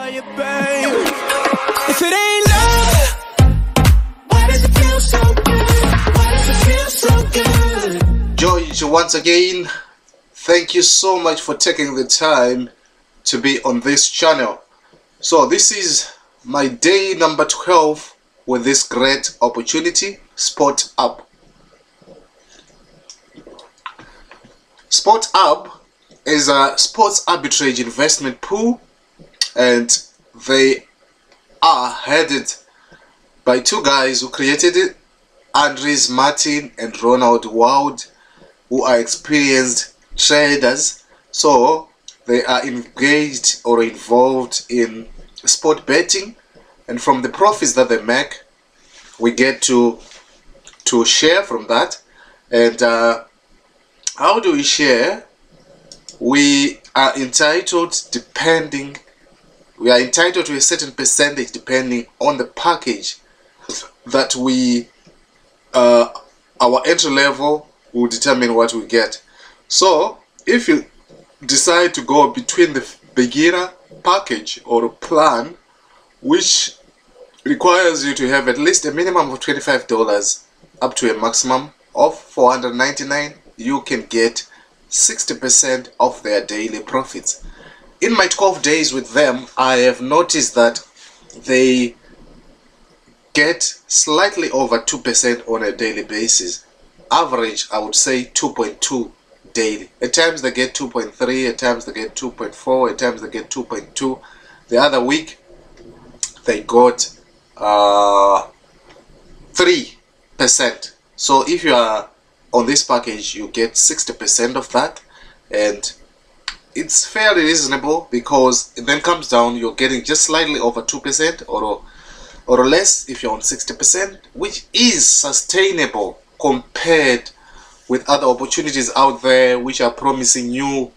you, babe. If it ain't love, why does it feel so good? Why does it feel so good? George, once again, thank you so much for taking the time to be on this channel. So this is my day number 12 with this great opportunity, SportArb. SportArb is a sports arbitrage investment pool, and they are headed by two guys who created it, Andres Martin and Ronald Wald, who are experienced traders. So they are engaged or involved in sport betting, and from the profits that they make, we get to share from that. And how do we share? We are entitled to a certain percentage depending on the package that we our entry level will determine what we get. So if you decide to go between the beginner package or plan, which requires you to have at least a minimum of $25 up to a maximum of $499, you can get 60% of their daily profits. In my 12 days with them, I have noticed that they get slightly over 2% on a daily basis. Average, I would say 2.2 daily. At times they get 2.3, at times they get 2.4, at times they get 2.2. The other week they got 3%. So if you are on this package, you get 60% of that, and it's fairly reasonable because it then comes down, you're getting just slightly over 2% or less if you're on 60%, which is sustainable compared with other opportunities out there which are promising you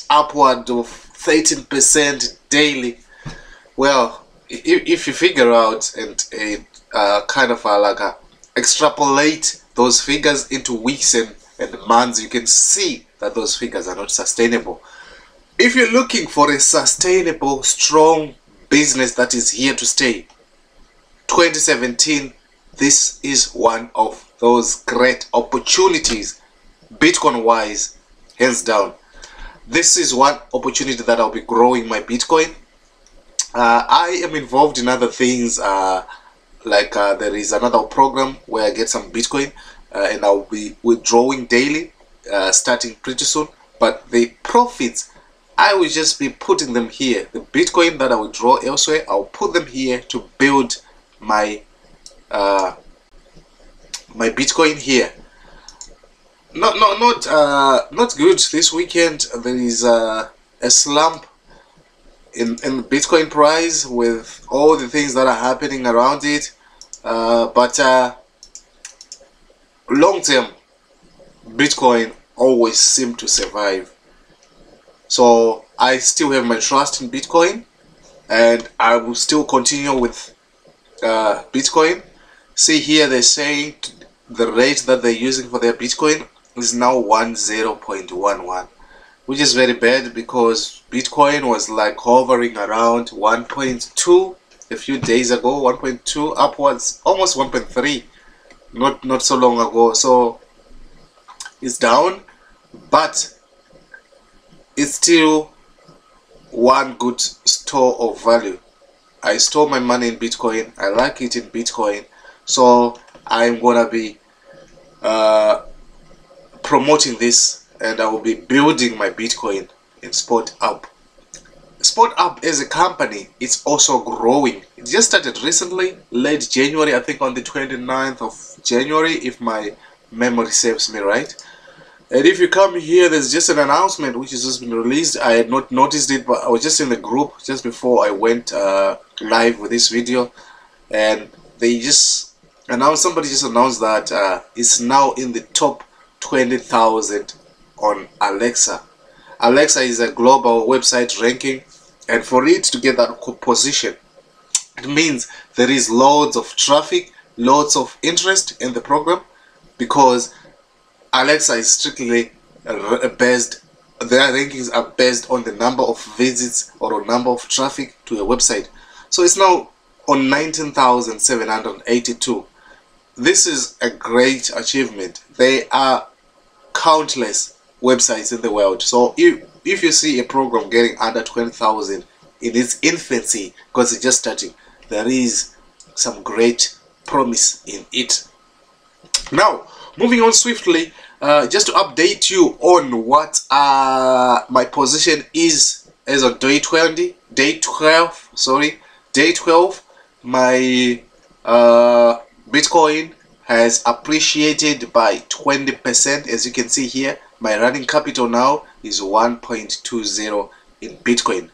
upward of 13% daily. Well, if you figure out and extrapolate those figures into weeks and months, you can see that those figures are not sustainable. If you're looking for a sustainable, strong business that is here to stay, 2017, this is one of those great opportunities, Bitcoin wise, hands down. This is one opportunity that I'll be growing my Bitcoin. I am involved in other things, there is another program where I get some Bitcoin, and I'll be withdrawing daily, starting pretty soon. But the profits, I will just be putting them here. The Bitcoin that I withdraw elsewhere, I'll put them here to build my my Bitcoin here. Not good. This weekend there is a slump in Bitcoin price with all the things that are happening around it, but long term Bitcoin always seem to survive. So I still have my trust in Bitcoin, and I will still continue with Bitcoin. See here, they're saying the rate that they're using for their Bitcoin is now 10.11, which is very bad because Bitcoin was like hovering around 1.2 a few days ago, 1.2 upwards, almost 1.3 not so long ago. So it's down, but it's still one good store of value. I store my money in Bitcoin. I like it in Bitcoin, so I'm gonna be promoting this, and I will be building my Bitcoin in SportArb. SportArb as a company, it's also growing. It just started recently, late January, I think on the 29th of January, if my memory serves me right. And if you come here, there's just an announcement which has just been released. I had not noticed it, but I was just in the group just before I went live with this video, and they just announced, somebody just announced that it's now in the top 20,000 on Alexa. Alexa is a global website ranking, and for it to get that position, it means there is loads of traffic, loads of interest in the program, because Alexa is strictly based their rankings are based on the number of visits or a number of traffic to a website. So it's now on 19,782. This is a great achievement. There are countless websites in the world. So if you see a program getting under 20,000 in its infancy, because it's just starting, there is some great promise in it. Now, moving on swiftly, just to update you on what my position is as on day 12. My Bitcoin has appreciated by 20%. As you can see here, my running capital now is 1.20 in Bitcoin.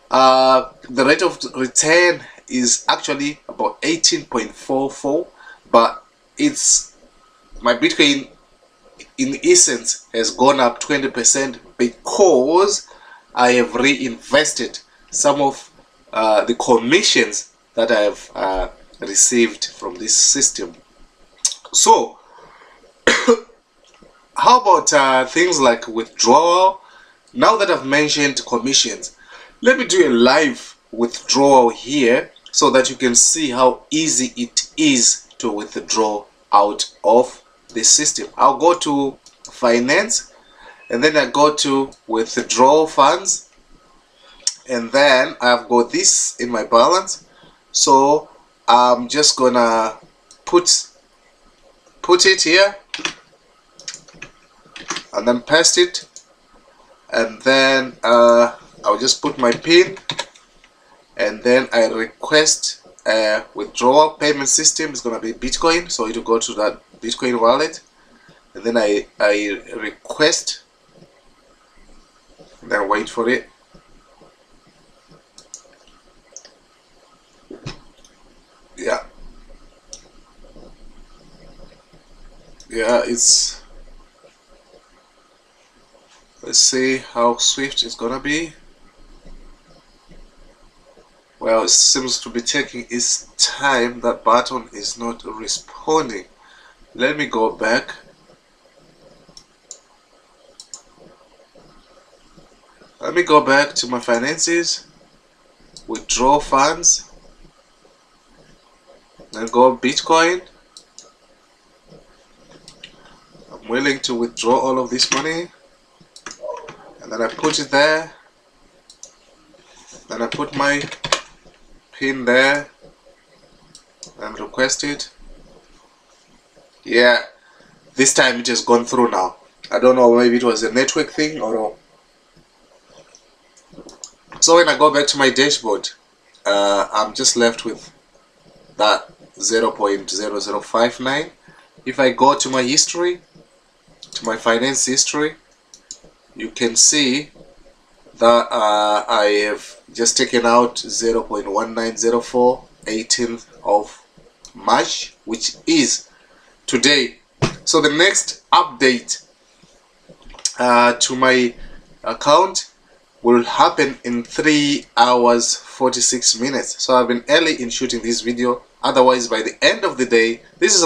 The rate of return is actually about 18.44, but it's my Bitcoin in essence has gone up 20% because I have reinvested some of the commissions that I have received from this system. So how about things like withdrawal? Now that I've mentioned commissions, let me do a live withdrawal here so that you can see how easy it is to withdraw out of this system. I'll go to finance, and then I go to withdraw funds, and then I've got this in my balance. So I'm just gonna put it here and then paste it, and then I'll just put my PIN, and then I request a withdrawal payment system. It's gonna be Bitcoin, so it will go to that Bitcoin wallet, and then I request, and then wait for it. Yeah, it's, let's see how swift it's gonna be. Well, it seems to be taking its time. That button is not responding. Let me go back. Let me go back to my finances, withdraw funds, then go Bitcoin. I'm willing to withdraw all of this money, and then I put it there. Then I put my PIN there and request it. Yeah, this time it has gone through now. I don't know, maybe it was a network thing or no. So when I go back to my dashboard, I'm just left with that 0.0059. If I go to my history, to my finance history, you can see that I have just taken out 0.1904 18th of March, which is today. So the next update to my account will happen in 3 hours 46 minutes. So I've been early in shooting this video. Otherwise, by the end of the day, this is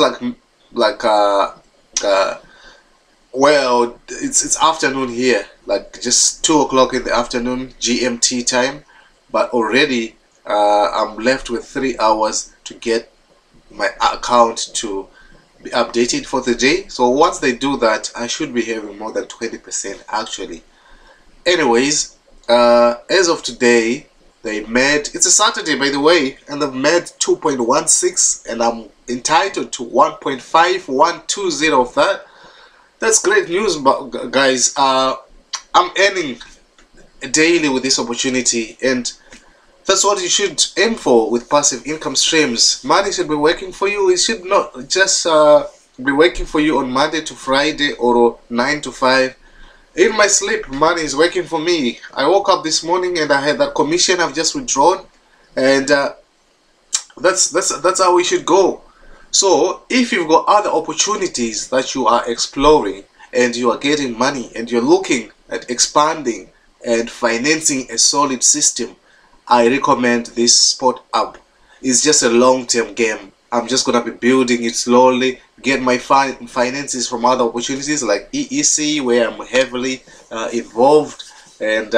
well, it's afternoon here, like just 2 o'clock in the afternoon GMT time, but already I'm left with 3 hours to get my account to be updated for the day. So once they do that, I should be having more than 20% actually. Anyways, as of today, they made, it's a Saturday by the way, and they've made 2.16, and I'm entitled to 1.5120 of that. That's great news, guys. I'm earning daily with this opportunity, and that's what you should aim for with passive income streams. Money should be working for you. It should not just be working for you on Monday to Friday or 9 to 5. In my sleep, money is working for me. I woke up this morning and I had that commission I've just withdrawn, and that's how we should go. So if you've got other opportunities that you are exploring and you are getting money and you're looking at expanding and financing a solid system, I recommend this SportArb. It's just a long-term game. I'm just gonna be building it slowly, get my finances from other opportunities like EEC, where I'm heavily involved, and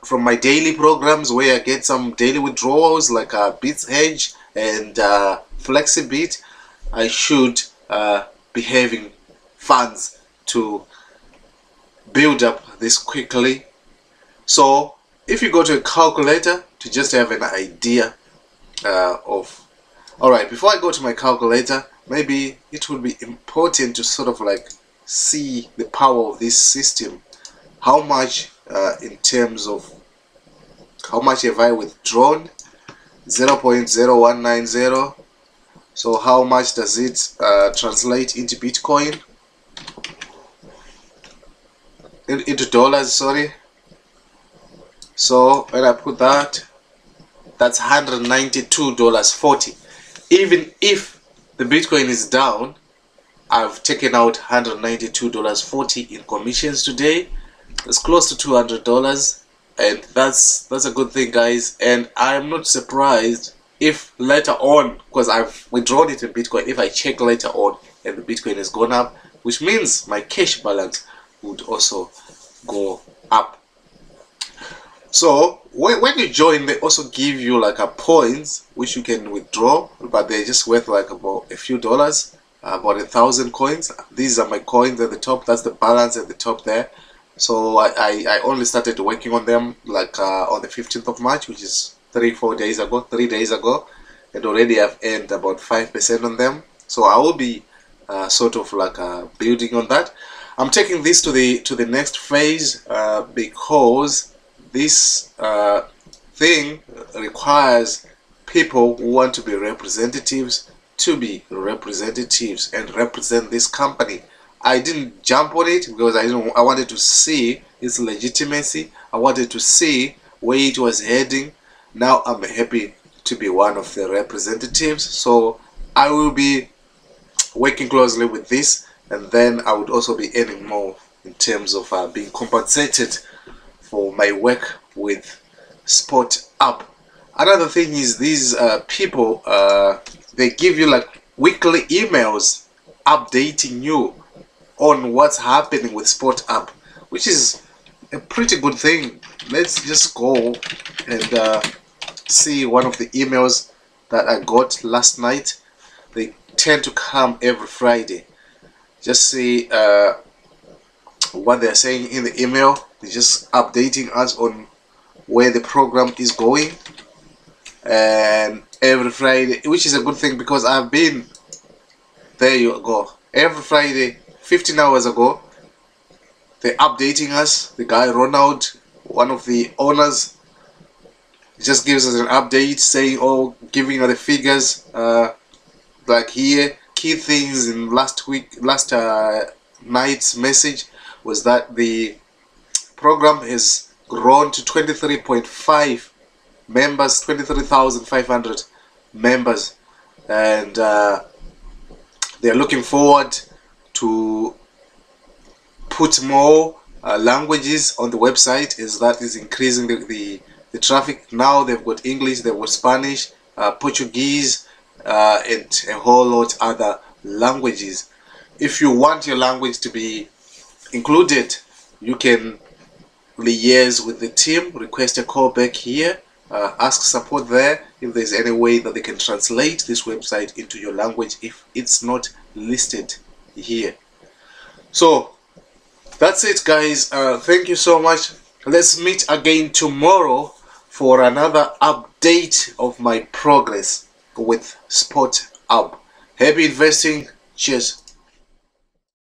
from my daily programs where I get some daily withdrawals like Bits Hedge and FlexiBit. I should be having funds to build up this quickly. So if you go to a calculator to just have an idea of, alright, before I go to my calculator, maybe it would be important to sort of like see the power of this system. How much in terms of how much have I withdrawn? 0.0190. So how much does it translate into Bitcoin? Into dollars, sorry. So when I put that, that's $192.40. Even if the Bitcoin is down, I've taken out $192.40 in commissions today. That's close to $200, and that's a good thing, guys. And I'm not surprised if later on, because I've withdrawn it in Bitcoin, if I check later on and the Bitcoin has gone up, which means my cash balance would also go up. So when you join, they also give you like a points which you can withdraw, but they're just worth like about a few dollars, about 1,000 coins. These are my coins at the top. That's the balance at the top there. So I only started working on them like on the 15th of March, which is 3 days ago, and already I've earned about 5% on them. So I will be sort of like building on that. I'm taking this to the next phase because this thing requires people who want to be representatives and represent this company. I didn't jump on it because I wanted to see its legitimacy. I wanted to see where it was heading. Now I'm happy to be one of the representatives, so I will be working closely with this, and then I would also be earning more in terms of being compensated for my work with SportArb. Another thing is these people, they give you like weekly emails updating you on what's happening with SportArb, which is a pretty good thing. Let's just go and see one of the emails that I got last night. They tend to come every Friday. Just see what they're saying in the email. They're just updating us on where the program is going, and every Friday, which is a good thing because I've been there. You go every Friday. 15 hours ago, they're updating us. The guy Ronald, one of the owners, just gives us an update saying, oh, giving us the figures like here. Key things in last night's message was that the program has grown to 23.5 members, 23,500 members, and they're looking forward to put more languages on the website, as that is increasing the traffic. Now they've got English, they've got Spanish, Portuguese, and a whole lot other languages. If you want your language to be included, you can liaise with the team, request a call back here, ask support there if there's any way that they can translate this website into your language if it's not listed here. So that's it, guys. Thank you so much. Let's meet again tomorrow for another update of my progress with SportArb. Happy investing. Cheers.